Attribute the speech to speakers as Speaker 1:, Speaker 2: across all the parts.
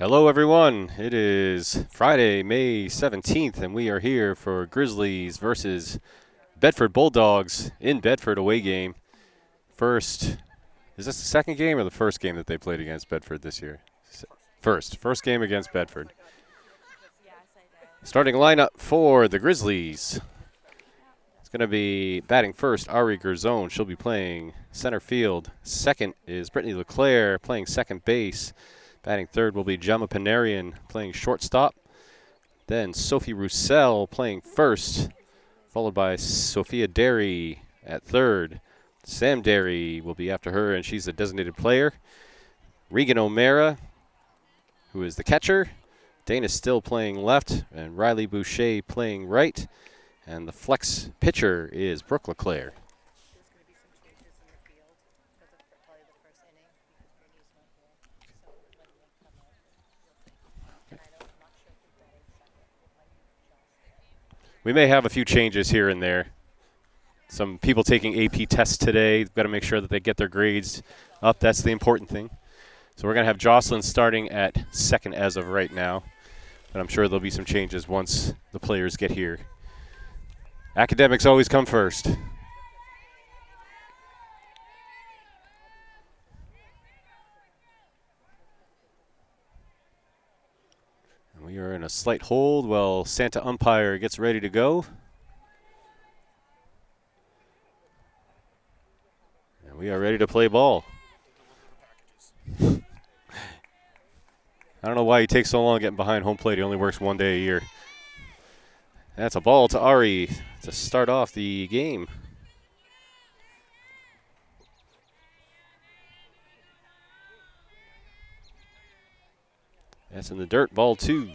Speaker 1: Hello, everyone. It is Friday, May 17th, and we are here for Grizzlies versus Bedford Bulldogs in Bedford away game. First, is this the second game or the first game that they played against Bedford this year? First game against Bedford. Starting lineup for the Grizzlies. It's going to be batting first, Ari Gerzone. She'll be playing center field. Second is Brittany LeClaire playing second base. Batting third will be Gemma Panarian playing shortstop. Then Sophie Roussel playing first, followed by Sophia Derry at third. Sam Derry will be after her, and she's a designated player. Regan O'Mara, who is the catcher. Dana Still playing left, and Riley Boucher playing right. And the flex pitcher is Brooke LeClaire. We may have a few changes here and there. Some people taking AP tests today. Got to make sure that they get their grades up. That's the important thing. So we're going to have Jocelyn starting at second as of right now. But I'm sure there'll be some changes once the players get here. Academics always come first. We are in a slight hold while Santa umpire gets ready to go. And we are ready to play ball. I don't know why he takes so long getting behind home plate. He only works one day a year. That's a ball to Ari to start off the game. That's in the dirt, ball two.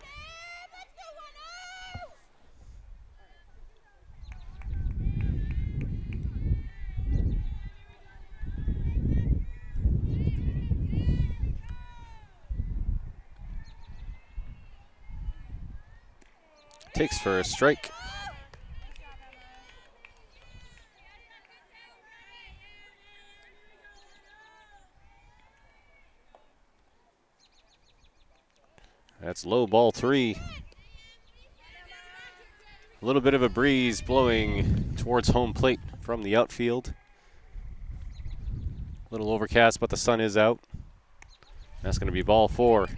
Speaker 1: Takes for a strike. That's low, ball three. A little bit of a breeze blowing towards home plate from the outfield. A little overcast, but the sun is out. That's going to be ball four.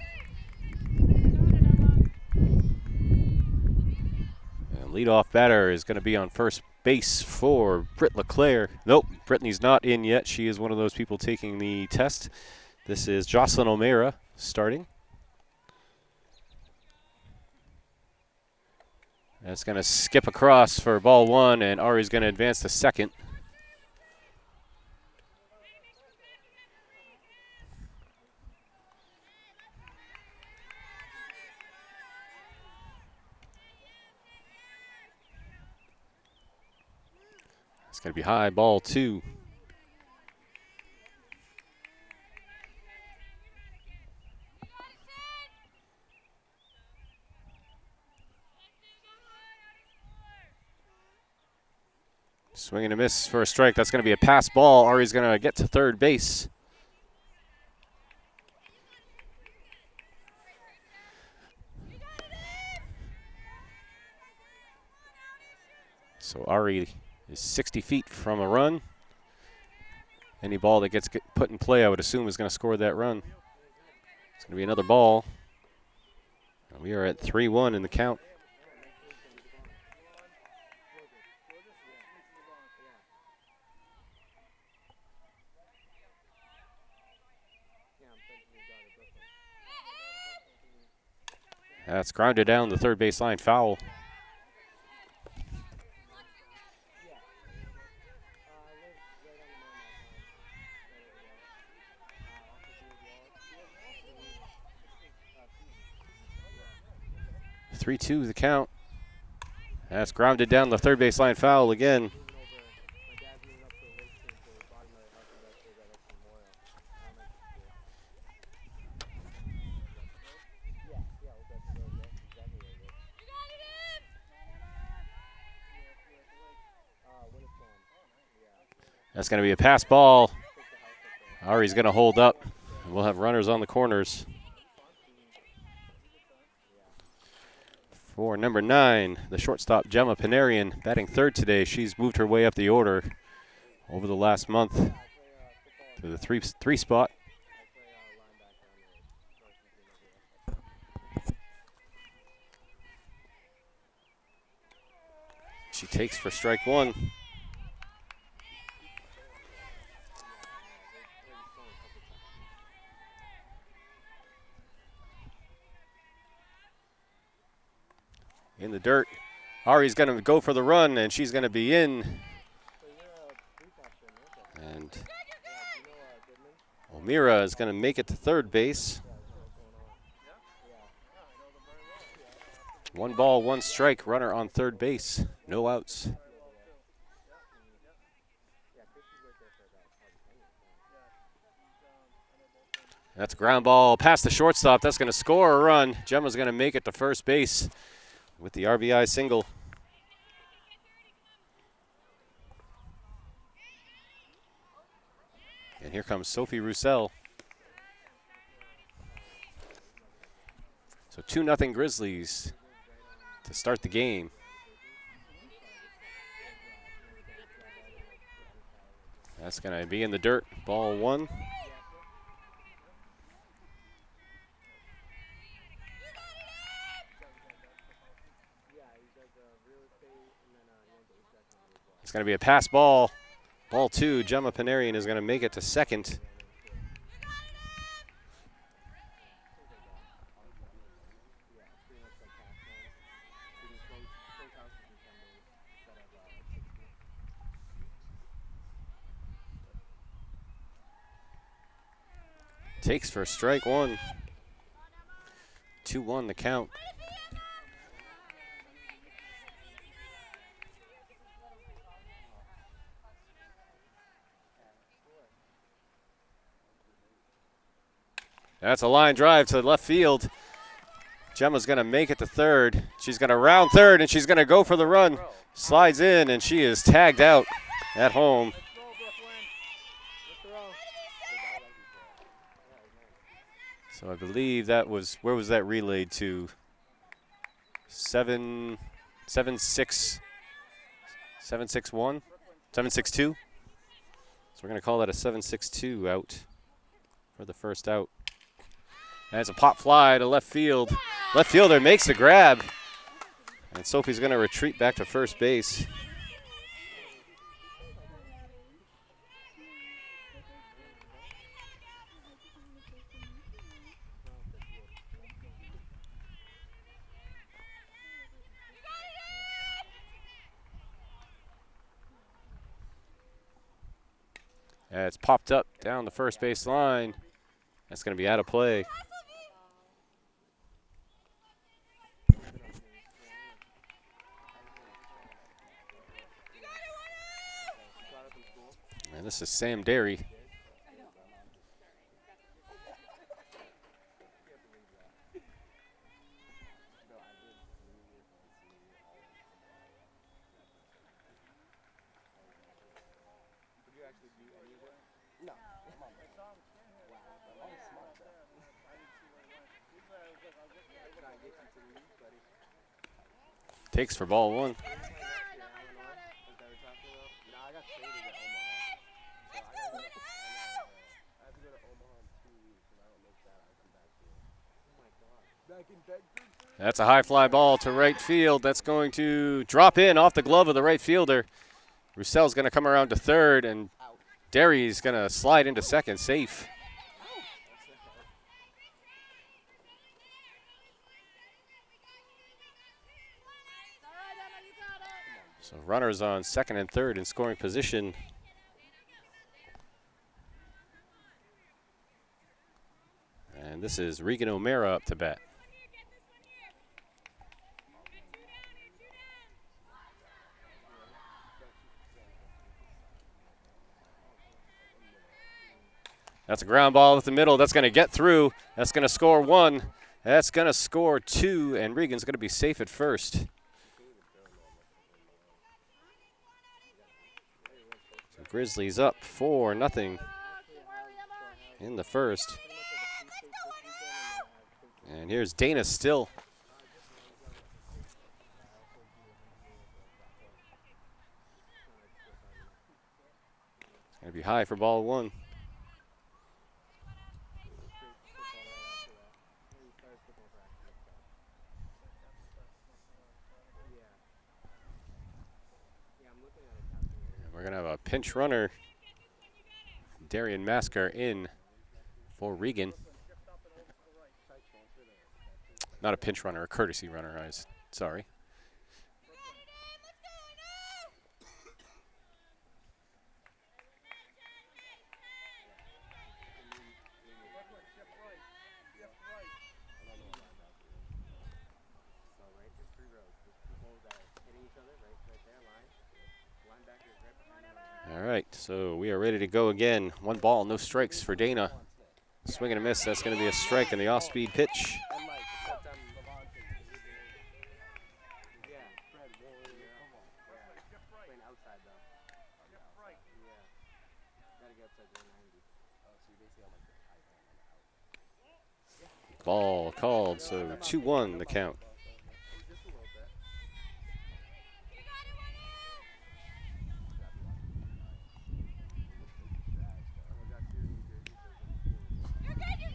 Speaker 1: And leadoff batter is going to be on first base for Britt LeClaire. Nope, Brittany's not in yet. She is one of those people taking the test. This is Jocelyn O'Mara starting. That's going to skip across for ball one, and Ari's going to advance to second. It's going to be high, ball two. Swing and a miss for a strike. That's going to be a pass ball. Ari's going to get to third base. So Ari is 60 feet from a run. Any ball that gets put in play, I would assume, is going to score that run. It's going to be another ball. And we are at 3-1 in the count. That's grounded down the third base line, foul. Three-two the count. That's grounded down the third base line, foul again. That's going to be a pass ball. Ari's going to hold up. We'll have runners on the corners. For number 9, the shortstop Gemma Panarian, batting third today. She's moved her way up the order over the last month to the three spot. She takes for strike one. In the dirt. Ari's going to go for the run, and she's going to be in. And O'Meara is going to make it to third base. 1 ball, 1 strike, runner on third base, no outs. That's a ground ball past the shortstop. That's going to score a run. Gemma's going to make it to first base with the RBI single. And here comes Sophie Roussel. So 2-0 Grizzlies to start the game. That's going to be in the dirt. Ball 1. It's going to be a pass ball. Ball 2. Gemma Panarian is going to make it to second. Takes for strike one. 2-1 the count. That's a line drive to left field. Gemma's going to make it to third. She's going to round third, and she's going to go for the run. Slides in, and she is tagged out at home. So I believe that was, where was that relayed to? 7-6-1? 7-6-2? So we're going to call that a 7-6-2 out for the first out. That's a pop fly to left field. Left fielder makes the grab. And Sophie's going to retreat back to first base. It's popped up down the first base line. That's going to be out of play. And this is Sam Derry. Takes for ball 1. That's a high fly ball to right field. That's going to drop in off the glove of the right fielder. Roussel's going to come around to third, and Derry's going to slide into second, safe. So runners on second and third in scoring position. And this is Regan O'Meara up to bat. That's a ground ball with the middle. That's going to get through. That's going to score 1. That's going to score 2, and Regan's going to be safe at first. So Grizzlies up 4-0 in the first. And here's Dana Still Gonna be high for ball one. And we're gonna have a pinch runner. Darian Masker in for Regan. Not a pinch runner, a courtesy runner, sorry. All right, so we are ready to go again. One ball, no strikes for Dana. Swing and a miss, that's gonna be a strike in the off-speed pitch. Ball called, so 2-1 the count.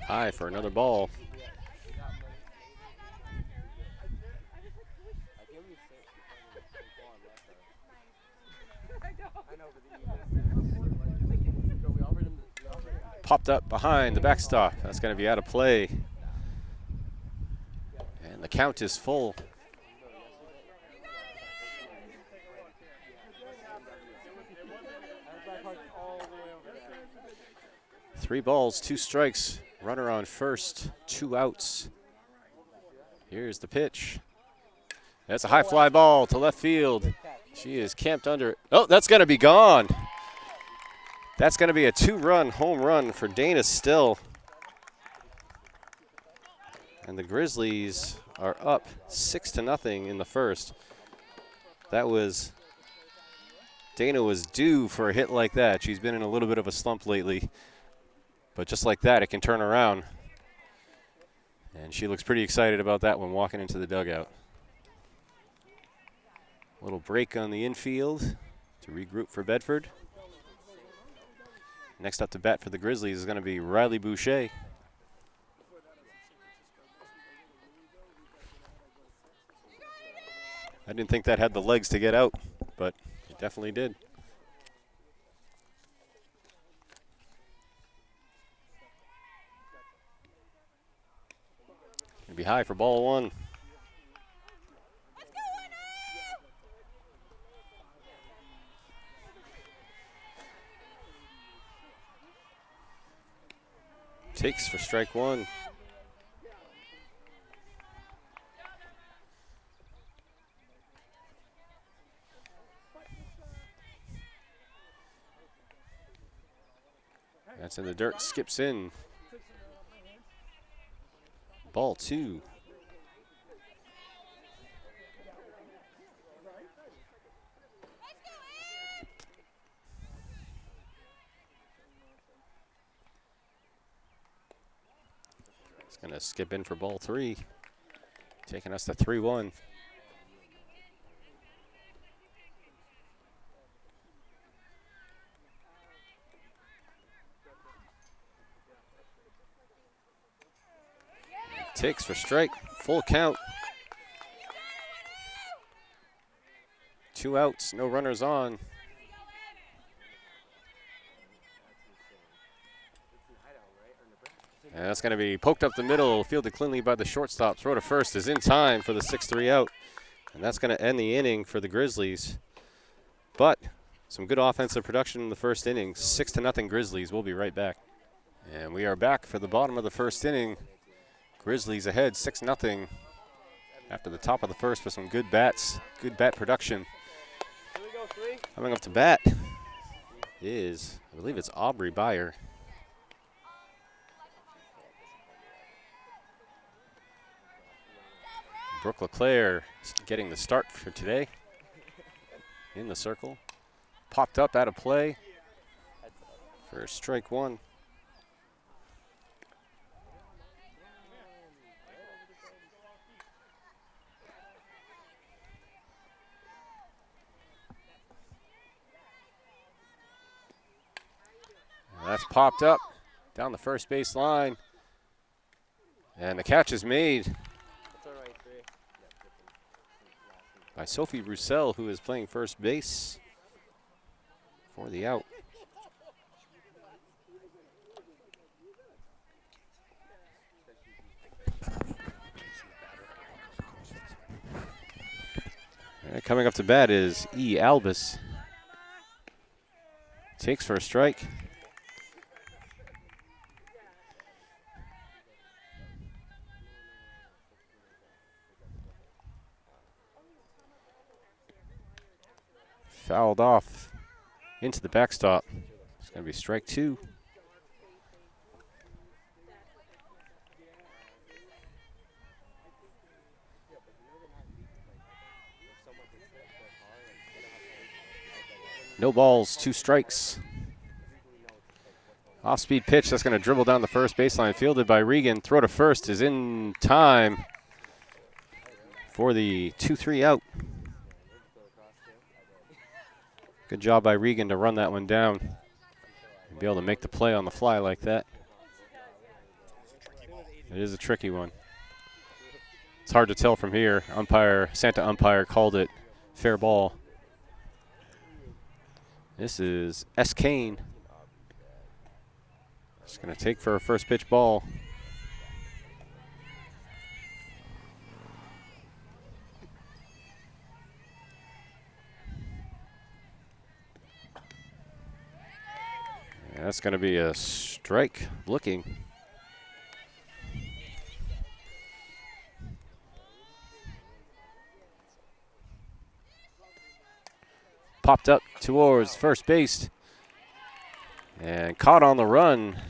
Speaker 1: High for another ball. Popped up behind the backstop. That's going to be out of play. And the count is full. Three balls, two strikes. Runner on first, 2 outs. Here's the pitch. That's a high fly ball to left field. She is camped under it. Oh, that's going to be gone. That's going to be a 2-run home run for Dana Still. And the Grizzlies are up 6-0 in the first. That was, Dana was due for a hit like that. She's been in a little bit of a slump lately. But just like that, it can turn around. And she looks pretty excited about that one walking into the dugout. A little break on the infield to regroup for Bedford. Next up to bat for the Grizzlies is going to be Riley Boucher. I didn't think that had the legs to get out, but it definitely did. Gonna be high for ball one. Takes for strike one. That's in the dirt, skips in. Ball two. It's going to skip in for ball three, taking us to 3-1. Takes for strike, full count. 2 outs, no runners on. And that's going to be poked up the middle, fielded cleanly by the shortstop. Throw to first is in time for the 6-3 out. And that's going to end the inning for the Grizzlies. But some good offensive production in the first inning. 6-0 Grizzlies. We'll be right back. And we are back for the bottom of the first inning. Grizzlies ahead 6-0 after the top of the first with some good bats, good bat production. Coming up to bat is, I believe it's Aubrey Byer. Brooke LeClaire getting the start for today in the circle. Popped up out of play for strike one. That's popped up down the first base line. And the catch is made by Sophie Roussel, who is playing first base for the out. And coming up to bat is E. Albus. Takes for a strike. Fouled off into the backstop. It's going to be strike 2. No balls, 2 strikes. Off-speed pitch, that's going to dribble down the first baseline, fielded by Regan. Throw to first is in time for the 2-3 out. Good job by Regan to run that one down and be able to make the play on the fly like that. It is a tricky one. It's hard to tell from here. Santa umpire called it fair ball. This is S. Kane. Just going to take for a first pitch ball. Yeah, that's going to be a strike looking. Popped up towards first base and caught on the run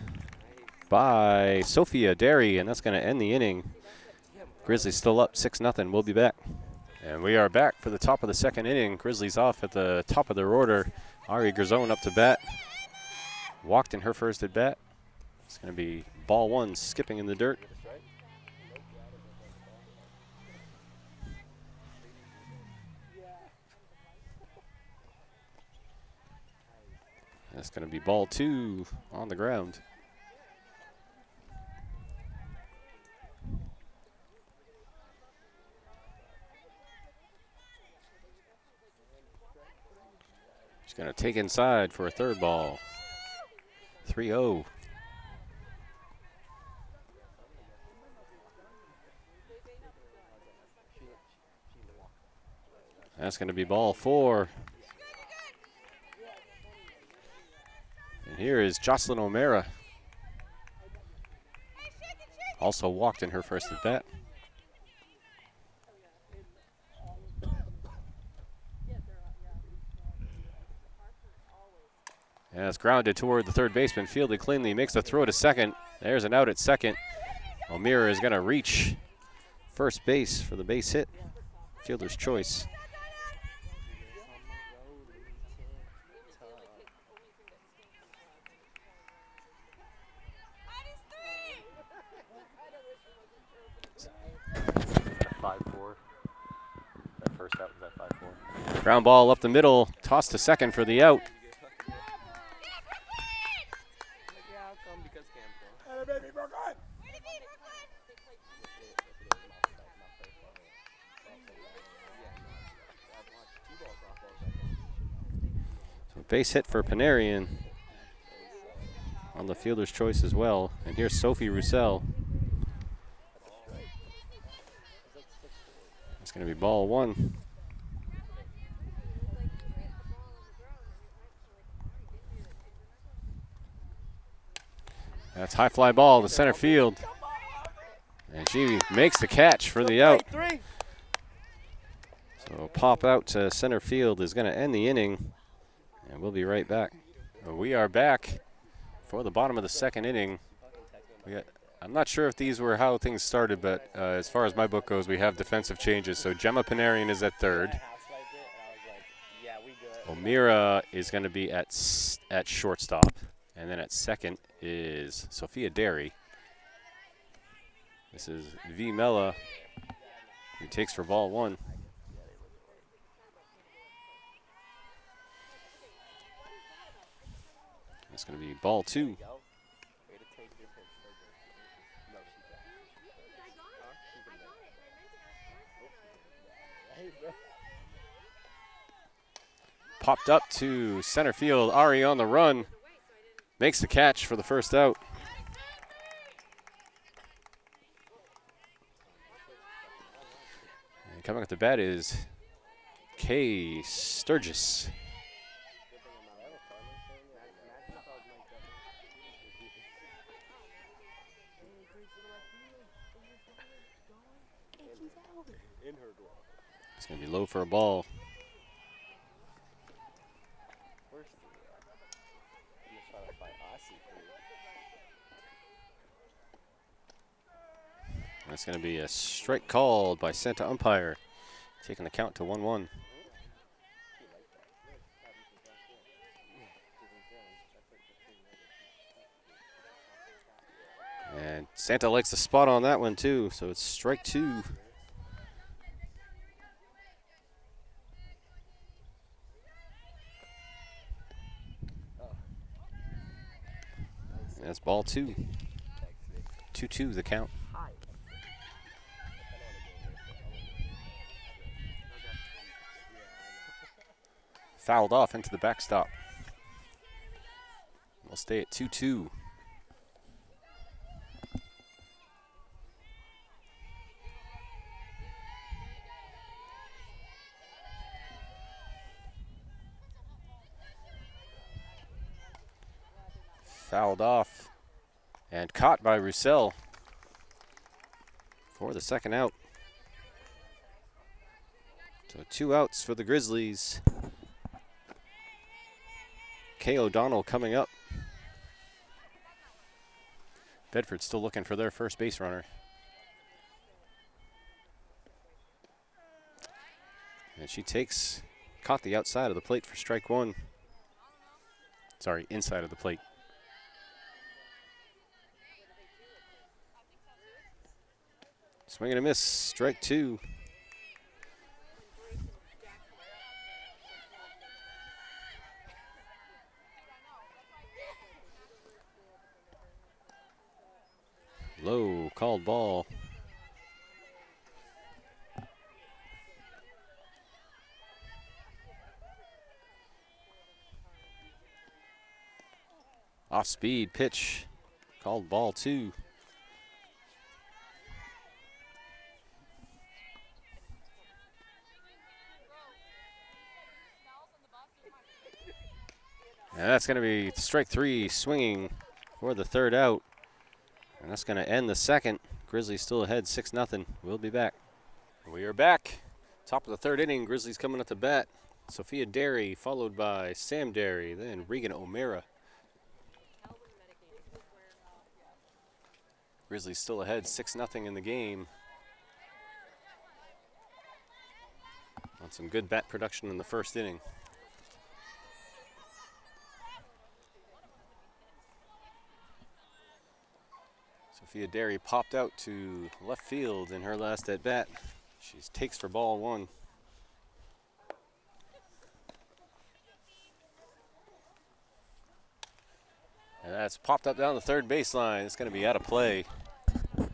Speaker 1: by Sophia Derry, and that's going to end the inning. Grizzlies still up 6-0. We'll be back. And we are back for the top of the second inning. Grizzlies off at the top of their order. Ari Gerzon up to bat. Walked in her first at bat. It's going to be ball 1, skipping in the dirt. That's going to be ball 2 on the ground. She's going to take inside for a third ball. 3-0. That's going to be ball 4. And here is Jocelyn O'Mara. Also walked in her first at bat. And it's grounded toward the third baseman, fielded cleanly, makes the throw to second. There's an out at second. O'Meara is going to reach first base for the base hit. Fielder's choice. Ground ball up the middle, tossed to second for the out. So base hit for Panarian on the fielder's choice as well. And here's Sophie Roussel. It's going to be ball 1. That's high fly ball to center field. And she makes the catch for the out. So pop out to center field is going to end the inning. And we'll be right back. We are back for the bottom of the second inning. I'm not sure if these were how things started, but as far as my book goes, we have defensive changes. So Gemma Panarian is at third. O'Meara is going to be at shortstop. And then at second is Sophia Derry. This is V. Mella, who takes for ball 1. It's going to be ball 2. Popped up to center field. Ari on the run. Makes the catch for the first out. And coming up to bat is Kay Sturgis. It's going to be low for a ball. That's going to be a strike called by Santa umpire, taking the count to 1-1. And Santa likes the spot on that one too, so it's strike 2. And that's ball 2. 2-2 the count. Fouled off into the backstop. We'll stay at 2-2. Fouled off and caught by Roussel for the second out. So 2 outs for the Grizzlies. Kay O'Donnell coming up. Bedford still looking for their first base runner. And she caught the outside of the plate for strike 1. Sorry, inside of the plate. Swing and a miss, strike 2. Low, called ball. Off speed pitch, called ball 2. And that's going to be strike 3, swinging for the third out. And that's going to end the second. Grizzlies still ahead 6-0. We'll be back. We are back. Top of the third inning. Grizzlies coming up to bat. Sophia Derry, followed by Sam Derry, then Regan O'Mara. Grizzlies still ahead 6-0 in the game. On some good bat production in the first inning. Sophia Derry popped out to left field in her last at bat. She takes for ball 1. And that's popped up down the third baseline. It's going to be out of play for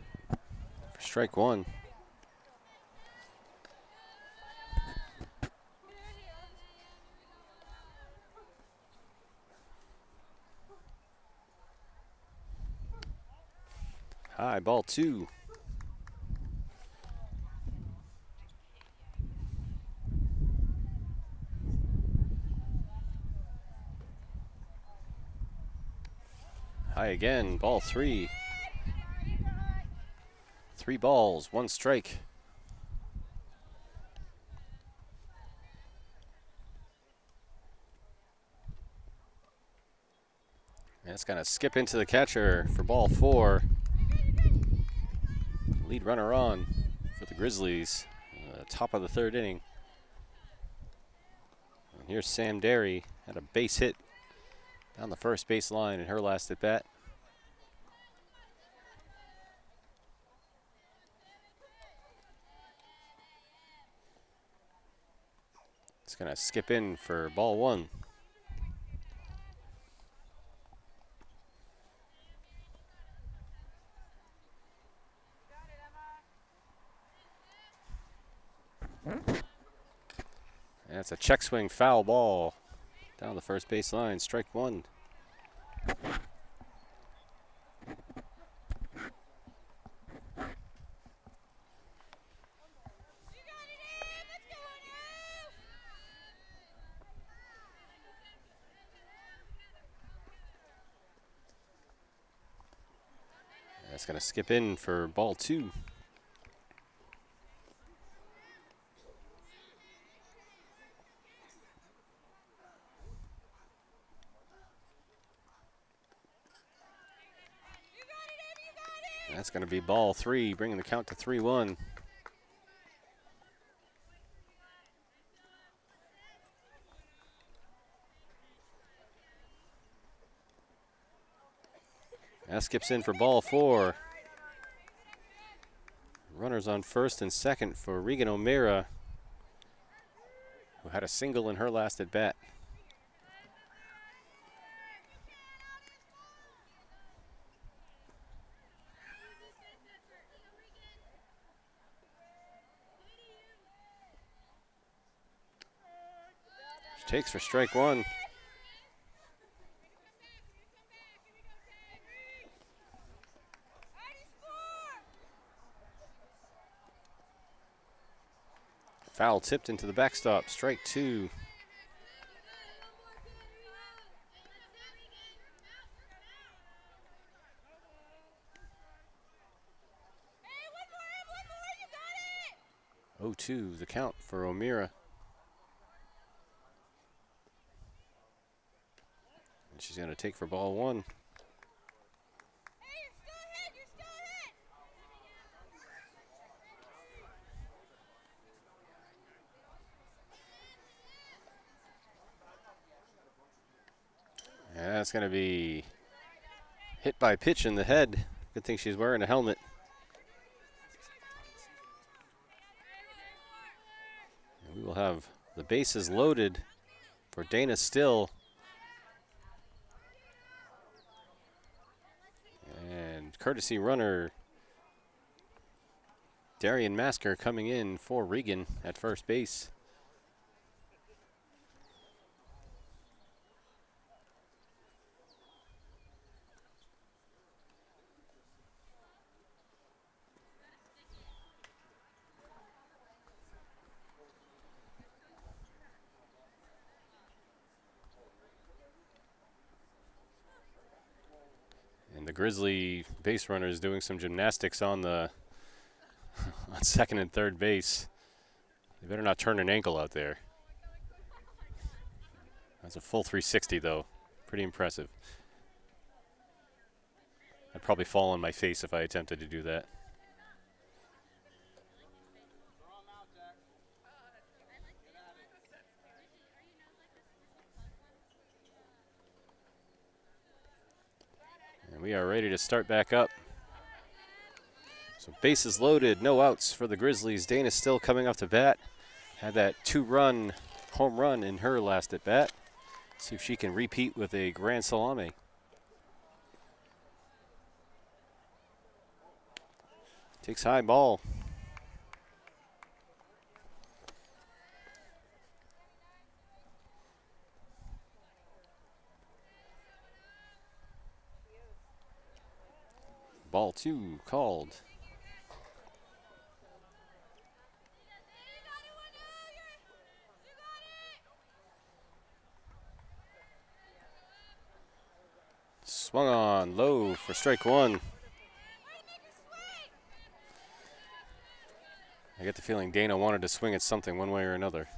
Speaker 1: strike 1. High, ball 2. High again, ball 3. 3 balls, 1 strike. And it's going to skip into the catcher for ball 4. Lead runner on for the Grizzlies, top of the third inning. And here's Sam Derry, had a base hit down the first base line in her last at bat. It's going to skip in for ball 1. That's a check swing foul ball down the first base line. Strike one. That's going to skip in for ball two. That's going to be ball three, bringing the count to 3-1. That skips in for ball four. Runners on first and second for Regan O'Meara, who had a single in her last at bat. She takes for strike one. Foul tipped into the backstop. Strike two. Hey, 0-2 the count for O'Meara. And she's going to take for ball one. Yeah, that's going to be hit by pitch in the head. Good thing she's wearing a helmet. And we will have the bases loaded for Dana Still. And courtesy runner Darian Masker coming in for Regan at first base. And the Grizzly base runner is doing some gymnastics on the on second and third base. They better not turn an ankle out there. That's a full 360 though. Pretty impressive. I'd probably fall on my face if I attempted to do that. And we are ready to start back up. So bases loaded, no outs for the Grizzlies. Dana Still coming off the bat. Had that 2-run home run in her last at bat. See if she can repeat with a grand salami. Takes high ball. Ball two called. Swung on low for strike one. I get the feeling Dana wanted to swing at something one way or another.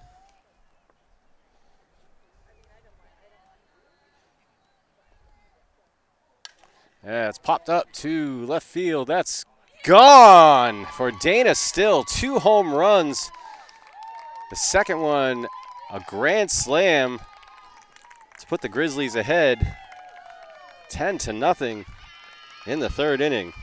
Speaker 1: Yeah, it's popped up to left field. That's gone for Dana Still. 2 home runs. The second one, a grand slam to put the Grizzlies ahead 10-0 in the third inning.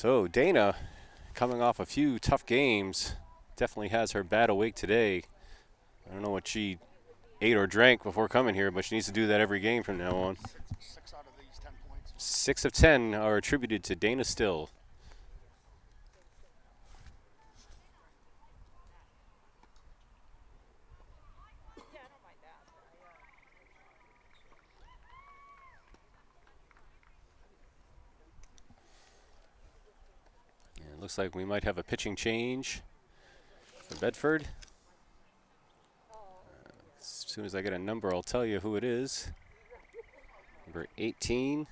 Speaker 1: So Dana, coming off a few tough games, definitely has her bad awake today. I don't know what she ate or drank before coming here, but she needs to do that every game from now on.
Speaker 2: 6 out of these 10 points.
Speaker 1: 6 of 10 are attributed to Dana Still. And it looks like we might have a pitching change for Bedford. As soon as I get a number, I'll tell you who it is. Number 18.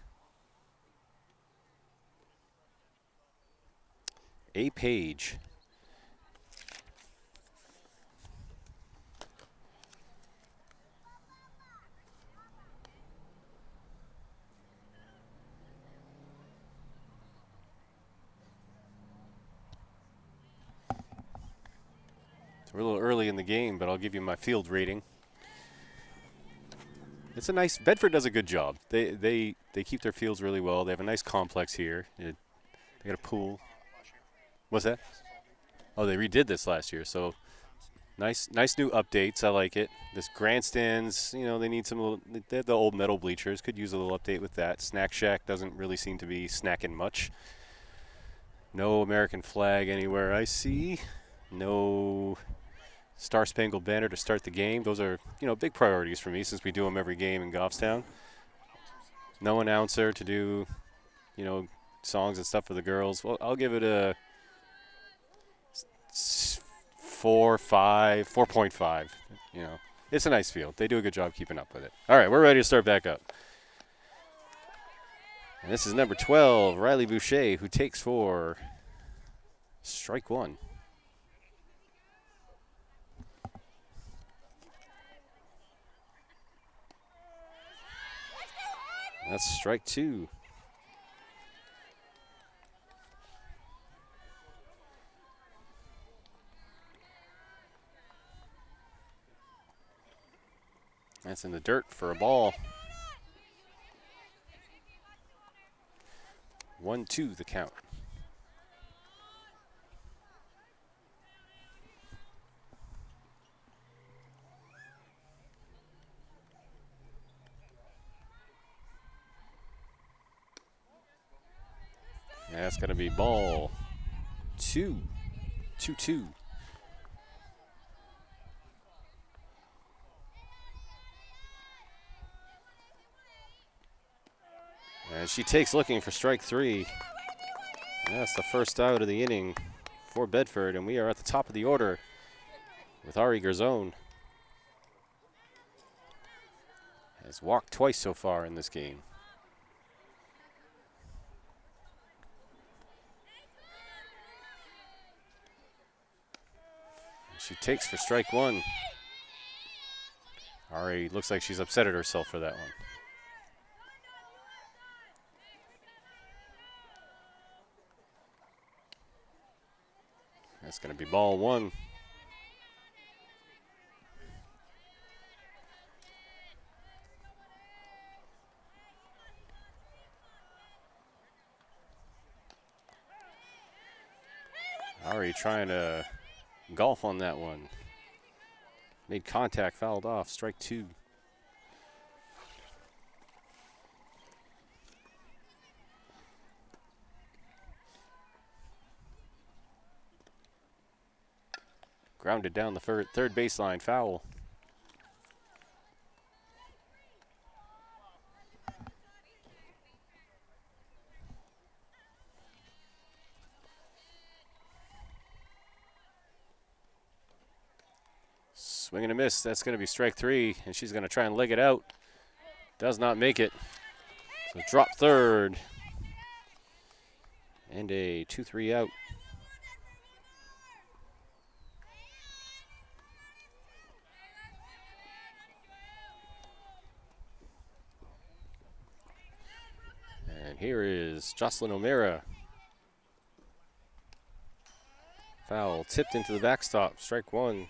Speaker 1: A Page. We're a little early in the game, but I'll give you my field rating. It's a nice. Bedford does a good job. They keep their fields really well. They have a nice complex here. They got a pool. What's that? Oh, they redid this last year, so nice new updates. I like it. This grandstands, you know, they need some little. They have the old metal bleachers. Could use a little update with that. Snack Shack doesn't really seem to be snacking much. No American flag anywhere I see. No Star Spangled Banner to start the game. Those are, you know, big priorities for me since we do them every game in Goffstown. No announcer to do, you know, songs and stuff for the girls. Well, I'll give it a 4.5. You know, it's a nice field. They do a good job keeping up with it. All right, we're ready to start back up. And this is number 12, Riley Boucher, who takes for strike one. That's strike two. That's in the dirt for a ball. 1-2 the count. That's going to be ball 2. 2-2. And she takes looking for strike 3. And that's the first out of the inning for Bedford, and we are at the top of the order with Ari Garzone. Has walked twice so far in this game. She takes for strike 1. Ari looks like she's upset at herself for that one. That's going to be ball 1. Ari trying to golf on that one. Made contact, fouled off, strike 2. Grounded down the third baseline, foul. Swing and a miss. That's going to be strike 3, and she's going to try and leg it out. Does not make it. So drop third. And a 2-3 out. And here is Jocelyn O'Mara. Foul tipped into the backstop. Strike 1.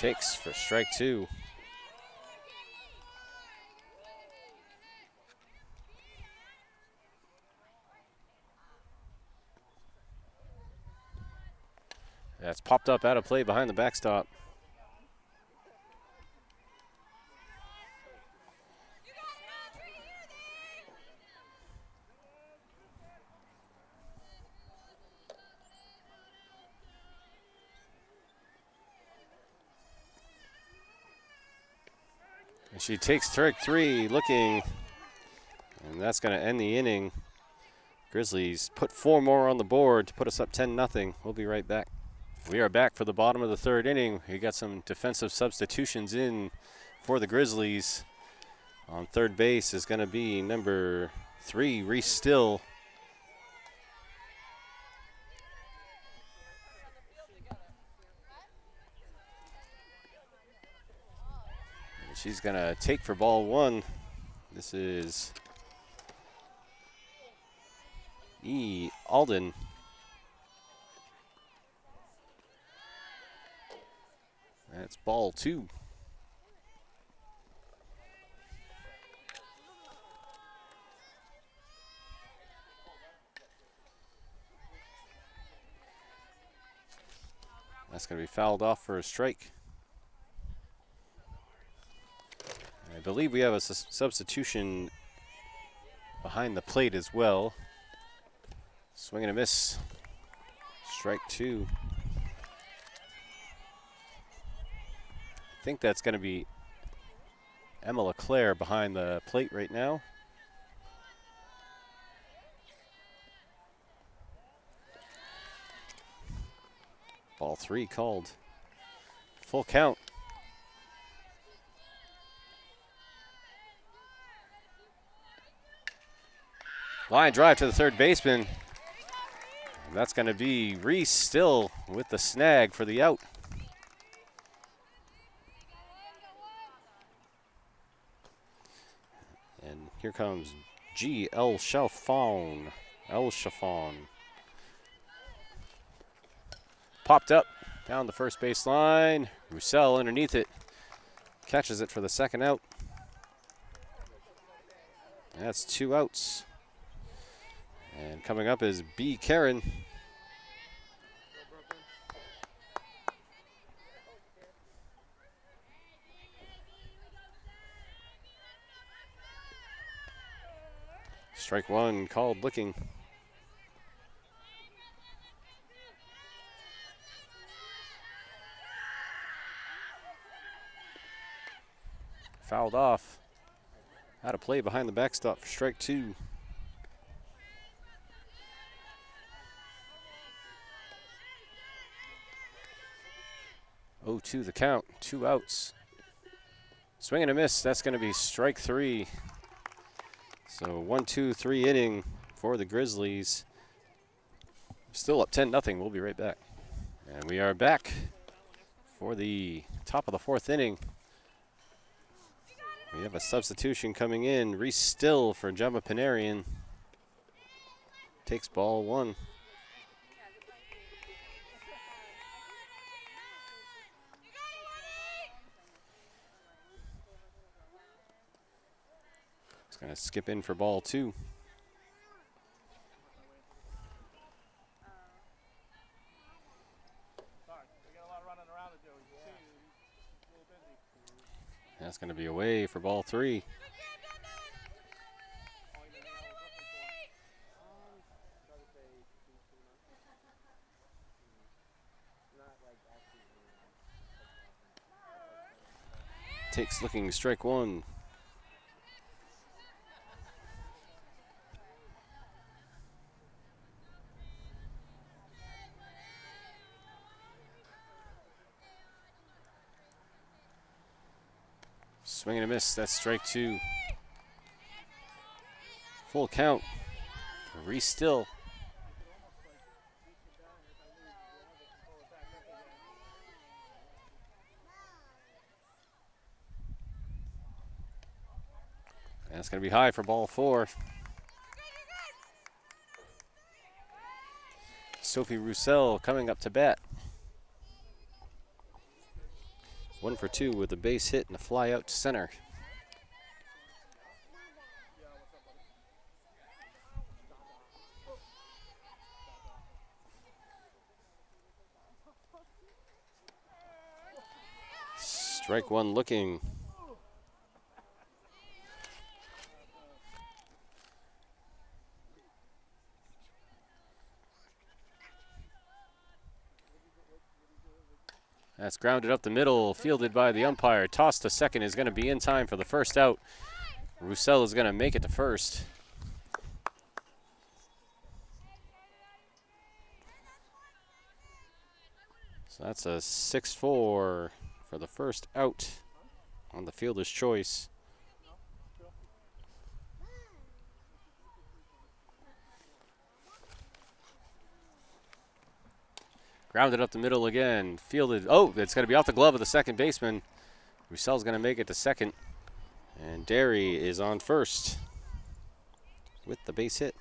Speaker 1: Takes for strike 2. That's popped up out of play behind the backstop. And she takes strike 3, looking, and that's going to end the inning. Grizzlies put 4 more on the board to put us up 10-0. We'll be right back. We are back for the bottom of the 3rd inning. We got some defensive substitutions in for the Grizzlies. On third base is going to be number 3, Reese Still. She's going to take for ball 1. This is E. Alden. That's ball 2. That's going to be fouled off for a strike. I believe we have a substitution behind the plate as well. Swing and a miss. Strike 2. I think that's going to be Emma LeClaire behind the plate right now. Ball 3 called. Full count. Line drive to the third baseman. And that's going to be Reese Still with the snag for the out. And here comes G. El Chaffon. Popped up down the first base line. Roussel underneath it. Catches it for the second out. That's 2 outs. And coming up is B. Karen. Strike 1 called, looking. Fouled off. Out of play behind the backstop for strike 2. 0-2 the count, 2 outs. Swing and a miss, that's going to be strike 3. So 1-2-3 inning for the Grizzlies. Still up 10-0. We'll be right back. And we are back for the top of the 4th inning. We have a substitution coming in. Reese Still for Gemma Panarian. Takes ball 1. It's going to skip in for ball 2. That's going to be away for ball 3. Takes looking, strike 1. Swing and a miss, that's strike 2. Full count. Reese Still. That's going to be high for ball 4. Sophie Roussel coming up to bat. 1 for 2 with a base hit and a fly out to center. Strike one looking. That's grounded up the middle, fielded by the umpire. Toss to second is going to be in time for the first out. Roussel is going to make it to first. So that's a 6-4 for the first out on the fielder's choice. Grounded up the middle again. Fielded. Oh, it's going to be off the glove of the second baseman. Roussel's going to make it to second. And Derry is on first with the base hit.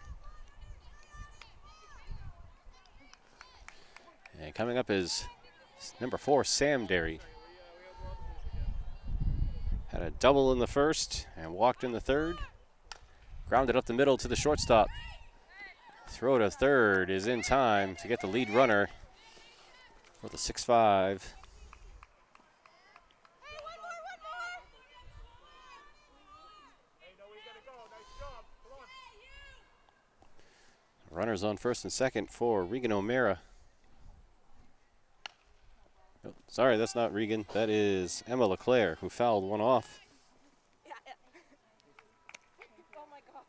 Speaker 1: And coming up is number 4, Sam Derry. Had a double in the first and walked in the third. Grounded up the middle to the shortstop. Throw to third is in time to get the lead runner for the 6-5. Runners on first and second for Regan O'Mara. Oh, sorry, that's not Regan. That is Emma LeClaire, who fouled one off.
Speaker 3: Oh my gosh.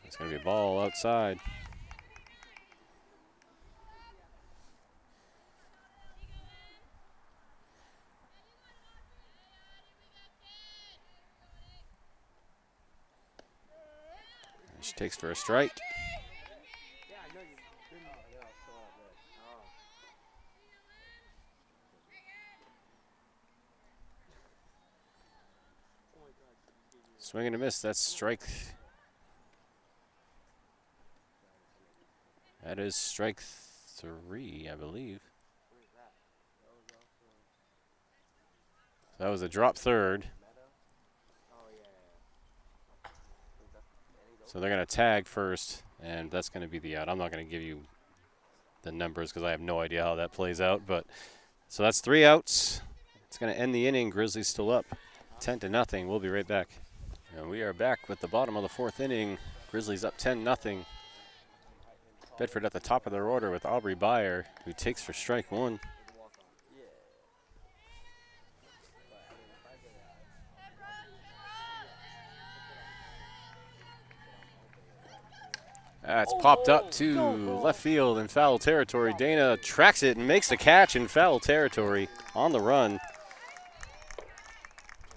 Speaker 1: It's going to be a ball outside. She takes for a strike. Swing and a miss. That's strike. That is strike 3, I believe. That was a drop third. So they're going to tag first, and that's going to be the out. I'm not going to give you the numbers because I have no idea how that plays out. But so that's 3 outs. It's going to end the inning. Grizzlies still up 10-0. We'll be right back. And we are back with the bottom of the 4th inning. Grizzlies up 10-0. Bedford at the top of their order with Aubrey Byer, who takes for strike 1. That's popped up to left field in foul territory. Dana tracks it and makes the catch in foul territory on the run.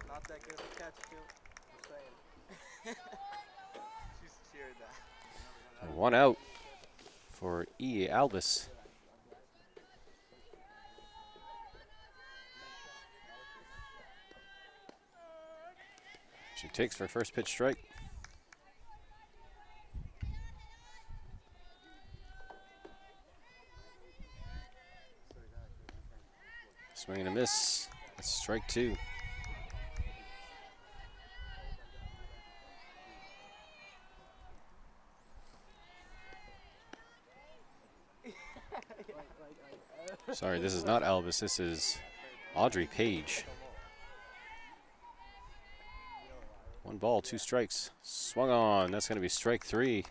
Speaker 4: Not that good of a catch, Phil. I'm saying. She's cheered that.
Speaker 1: 1 out for E. Albus. She takes for first pitch strike. Swing and a miss. That's strike 2. Sorry, this is not Albus. This is Audrey Page. 1 ball, 2 strikes. Swung on. That's going to be strike 3.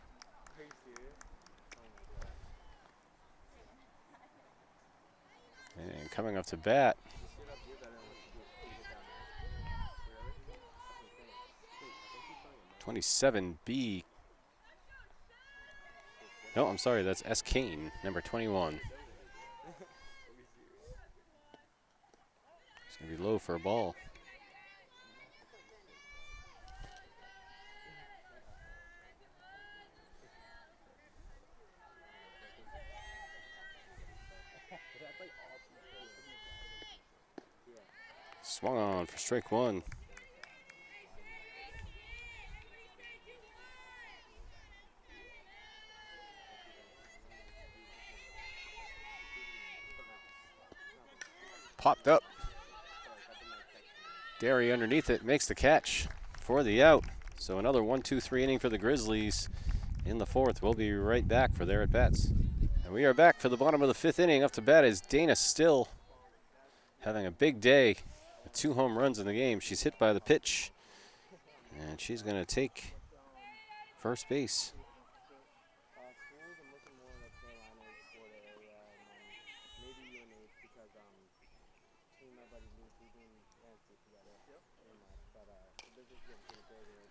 Speaker 1: And coming up to bat. (27B). No, I'm sorry. That's S. Kane, number 21. It's going to be low for a ball. Swung on for strike 1. popped up. Derry underneath it makes the catch for the out. So another 1-2-3 inning for the Grizzlies in the fourth. We'll be right back for their at-bats. And we are back for the bottom of the fifth inning. Up to bat is Dana Still, having a big day with 2 home runs in the game. She's hit by the pitch, and she's going to take first base.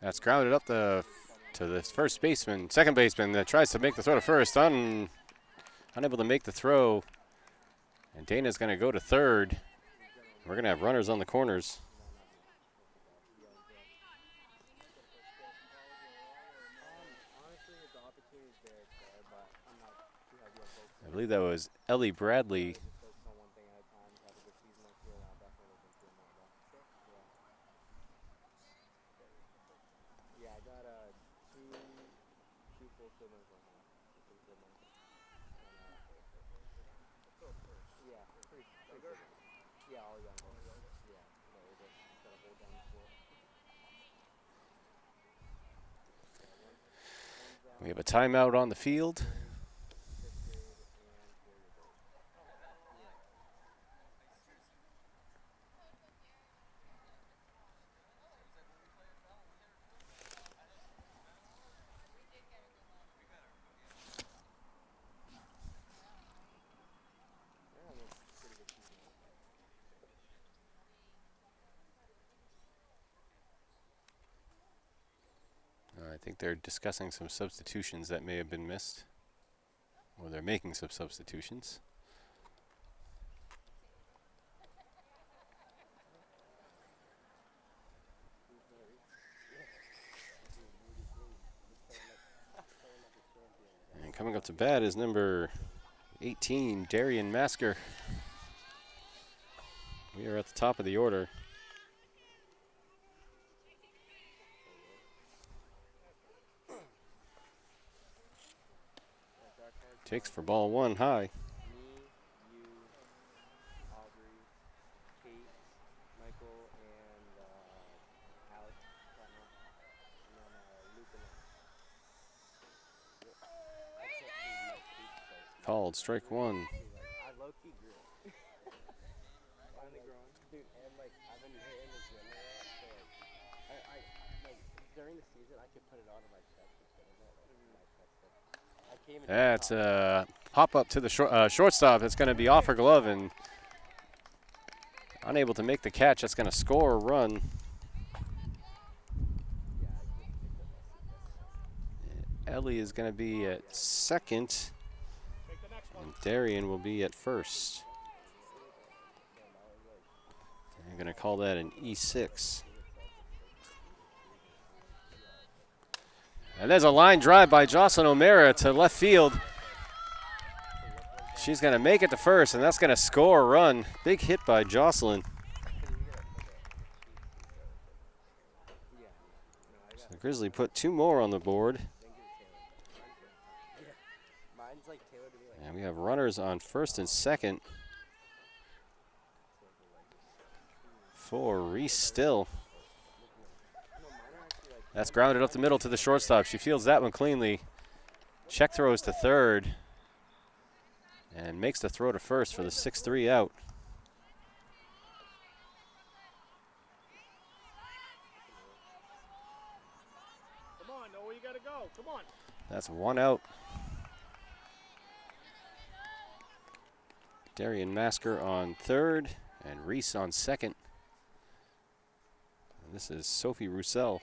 Speaker 1: That's grounded up to the first baseman, second baseman that tries to make the throw to first, unable to make the throw. And Dana's going to go to third. We're going to have runners on the corners. I believe that was Ellie Bradley. We have a timeout on the field. I think they're discussing some substitutions that may have been missed, or they're making some substitutions. And coming up to bat is number 18, Darian Masker. We are at the top of the order. Takes for ball one high. Called strike one. That's a pop up to the shortstop. It's going to be off her glove and unable to make the catch. That's going to score a run. Ellie is going to be at second, and Darian will be at first. I'm going to call that an E6. And there's a line drive by Jocelyn O'Mara to left field. She's going to make it to first, and that's going to score a run. Big hit by Jocelyn. So the Grizzly put 2 more on the board. And we have runners on first and second for Reese Still. That's grounded up the middle to the shortstop. She fields that one cleanly. Check throws to third and makes the throw to first for the 6-3 out.
Speaker 2: Come on, know where you gotta go. Come on.
Speaker 1: That's 1 out. Darian Masker on third and Reese on second. And this is Sophie Roussel.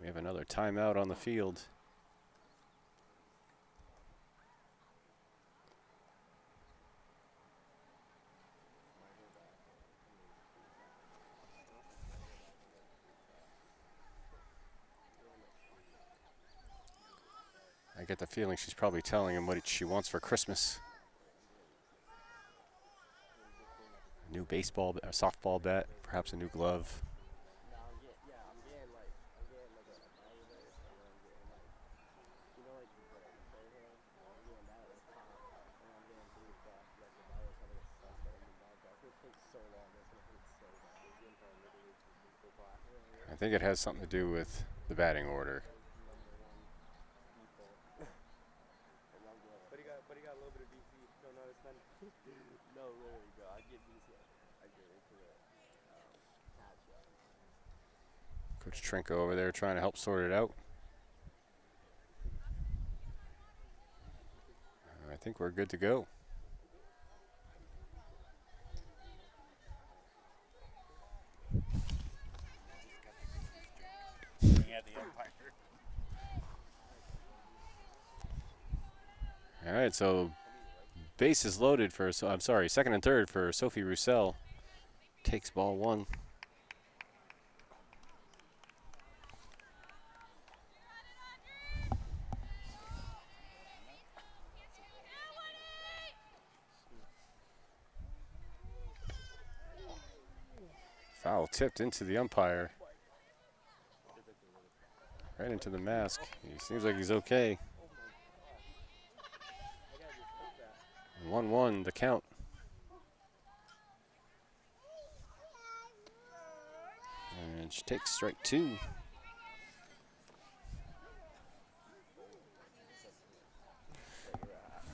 Speaker 1: We have another timeout on the field. I get the feeling she's probably telling him what she wants for Christmas. A new baseball, a softball bat, perhaps a new glove. I think it has something to do with the batting order.
Speaker 4: But he got a little bit of DC. Don't notice then. No, literally, bro. I get DC. I get into the
Speaker 1: Coach Trinko over there trying to help sort it out. I think we're good to go. All right, so base is loaded for, I'm sorry, second and third for Sophie Roussel. Takes ball one. Foul tipped into the umpire. Right into the mask. He seems like he's okay. 1-1, the count. And she takes strike two.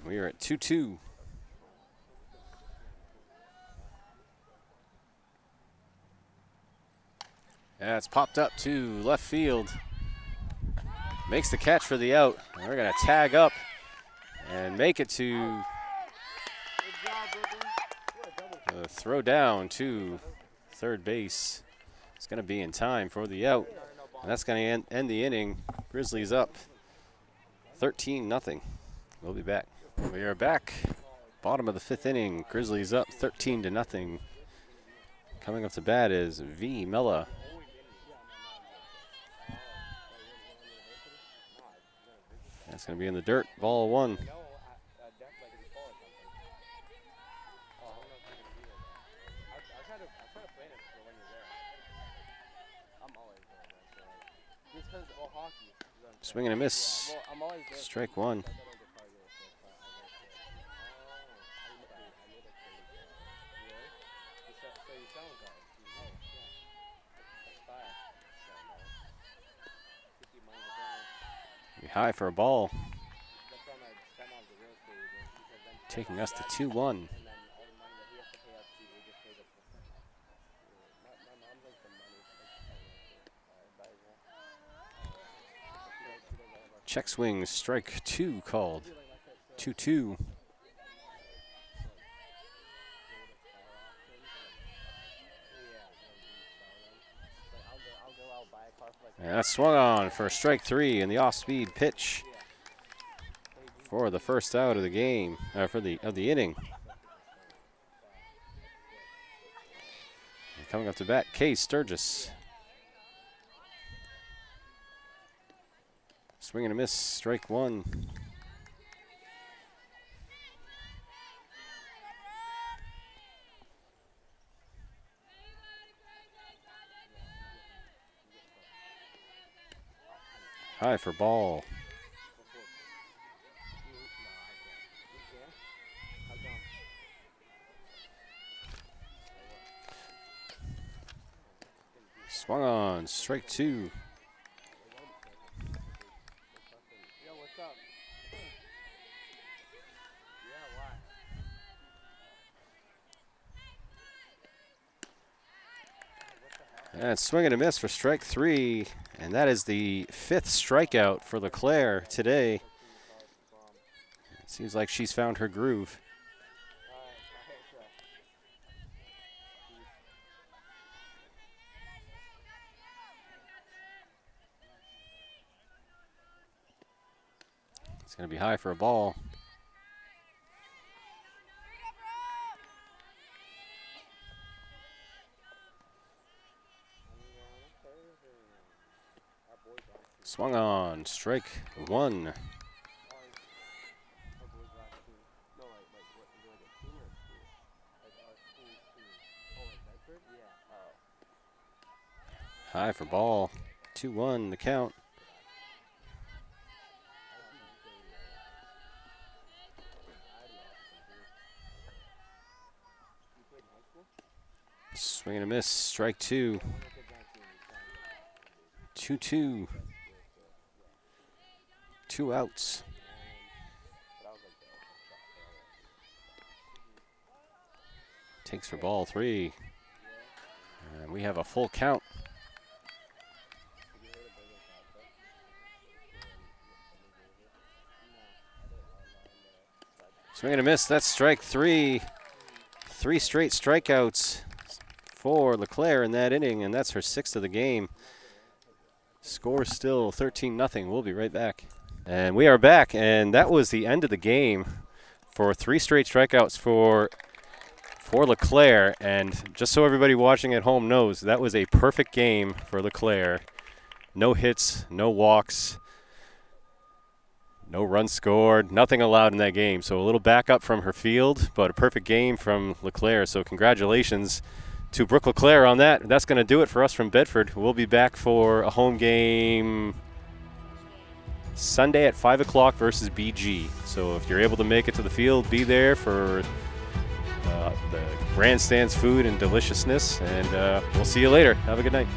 Speaker 1: We are at 2-2. Yeah, it's popped up to left field. Makes the catch for the out. And we're going to tag up and make it to the throw down to third base. It's going to be in time for the out. And that's going to end the inning. Grizzlies up 13-0. We'll be back. We are back. Bottom of the fifth inning. Grizzlies up 13-0. Coming up to bat is V. Mella. That's going to be in the dirt. Ball one. Swing and a miss. Strike one. Be high for a ball. Taking us to 2-1. Check swing, strike two called. 2-2. And that's swung on for strike three in the off-speed pitch for the first out of the game, of the inning. And coming up to bat, Kay Sturgis. Swing and a miss, strike one. High for ball. Swung on, strike two. And swing and a miss for strike three. And that is the fifth strikeout for LeClaire today. It seems like she's found her groove. It's going to be high for a ball. Swung on, strike one. High for ball. 2-1 the count. Swing and a miss. Strike two. 2-2. 2 outs. Takes for ball 3. And we have a full count. Swing and a miss. That's strike 3. 3 straight strikeouts for LeClaire in that inning, and that's her 6th of the game. Score still 13-0. We'll be right back. And we are back, and that was the end of the game for 3 straight strikeouts for LeClaire. And just so everybody watching at home knows, that was a perfect game for LeClaire. No hits, no walks, no runs scored, nothing allowed in that game. So a little backup from her field, but a perfect game from LeClaire. So congratulations to Brooke LeClaire on that. That's going to do it for us from Bedford. We'll be back for a home game Sunday at 5 o'clock versus BG. So if you're able to make it to the field, be there for the grandstand's food and deliciousness. And we'll see you later. Have a good night.